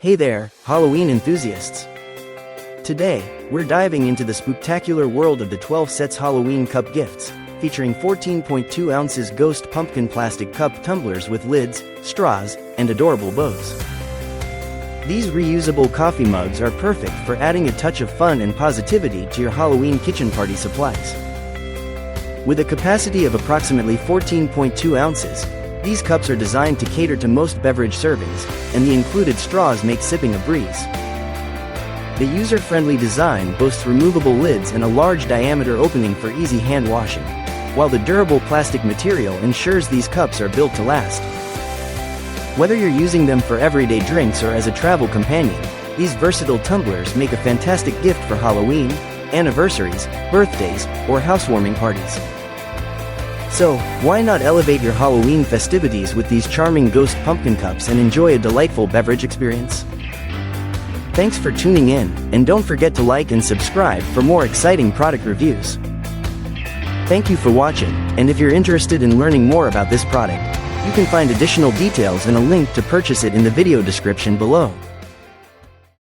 Hey there, Halloween enthusiasts! Today, we're diving into the spectacular world of the 12 sets Halloween cup gifts, featuring 14.2 ounces ghost pumpkin plastic cup tumblers with lids, straws, and adorable bows. These reusable coffee mugs are perfect for adding a touch of fun and positivity to your Halloween kitchen party supplies. With a capacity of approximately 14.2 ounces, these cups are designed to cater to most beverage servings, and the included straws make sipping a breeze. The user-friendly design boasts removable lids and a large diameter opening for easy hand washing, while the durable plastic material ensures these cups are built to last. Whether you're using them for everyday drinks or as a travel companion, these versatile tumblers make a fantastic gift for Halloween, anniversaries, birthdays, or housewarming parties. So, why not elevate your Halloween festivities with these charming ghost pumpkin cups and enjoy a delightful beverage experience? Thanks for tuning in, and don't forget to like and subscribe for more exciting product reviews. Thank you for watching, and if you're interested in learning more about this product, you can find additional details and a link to purchase it in the video description below.